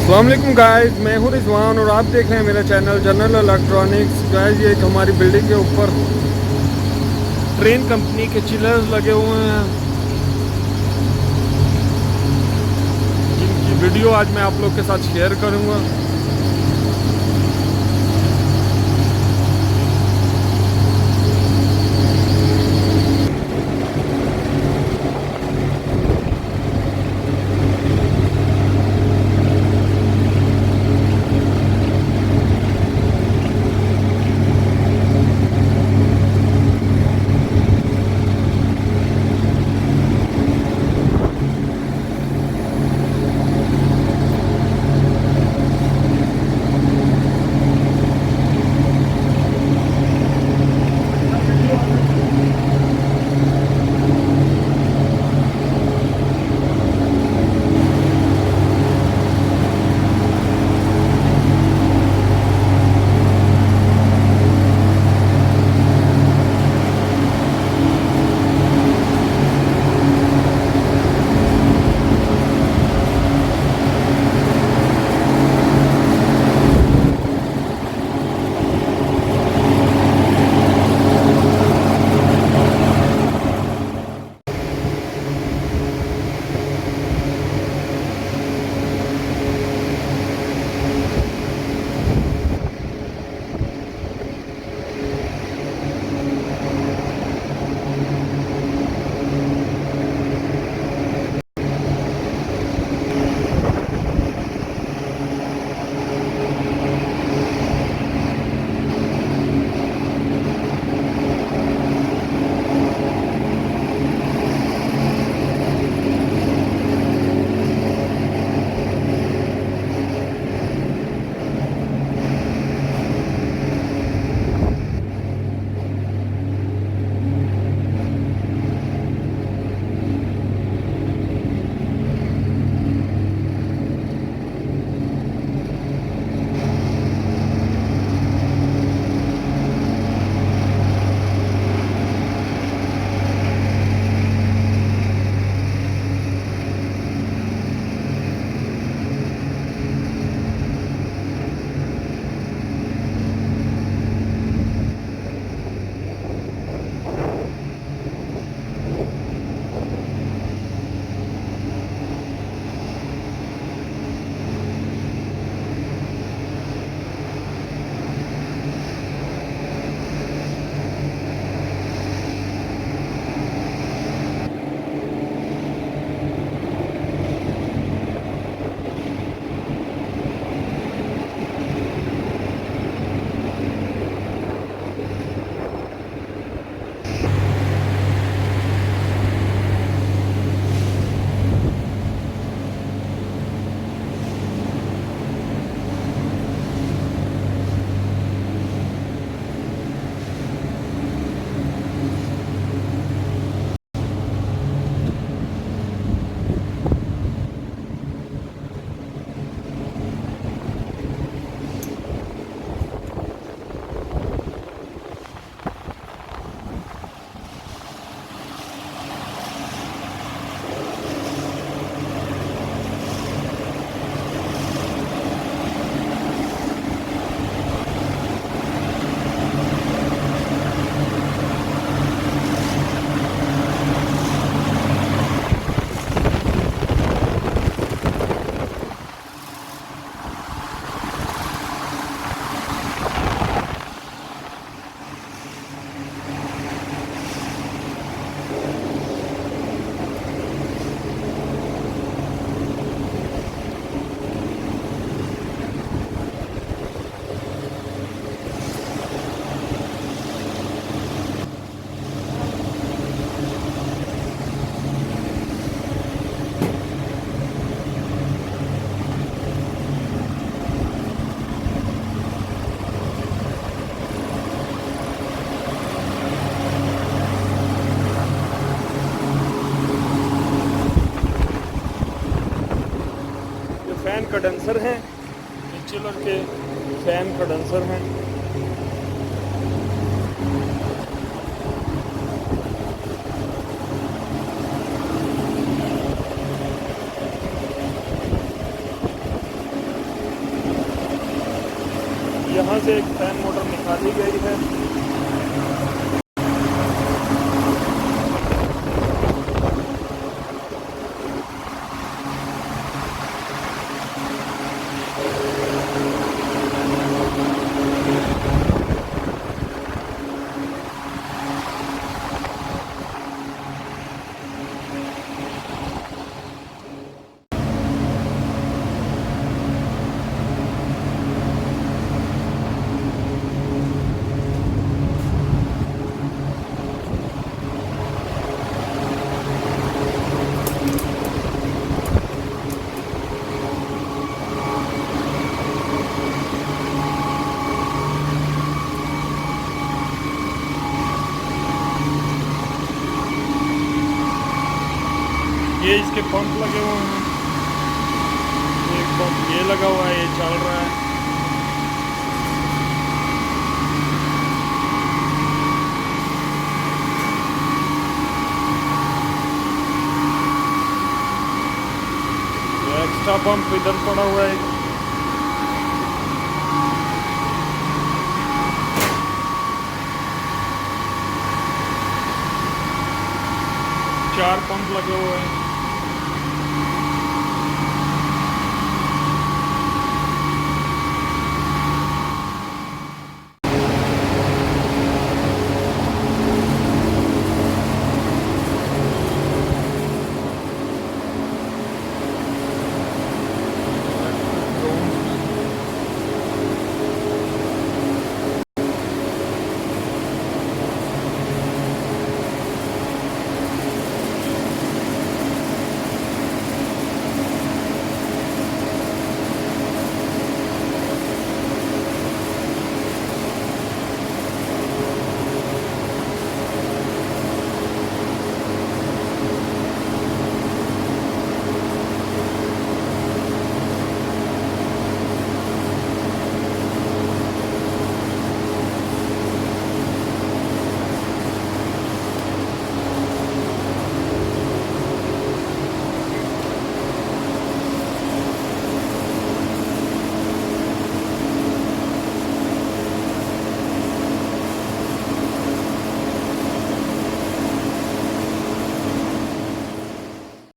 अस्सलाम वालेकुम गाइस, मैं हूं रिजवान और आप देख रहे हैं मेरा चैनल जनरल इलेक्ट्रॉनिक्स। गाइस ये एक हमारी बिल्डिंग के ऊपर ट्रेन कंपनी के चिलर्स लगे हुए हैं, जिनकी वीडियो आज मैं आप लोग के साथ शेयर करूंगा। फैन कंडेंसर हैं, ये चिलर के फैन कंडेंसर हैं। यहाँ से एक फैन मोटर निकाली गई है। ये इसके पंप लगे हुए हैं, एक पंप ये लगा हुआ है, ये चल रहा है। एक्स्ट्रा पंप इधर पड़ा हुआ है। चार पंप लगे हुए हैं।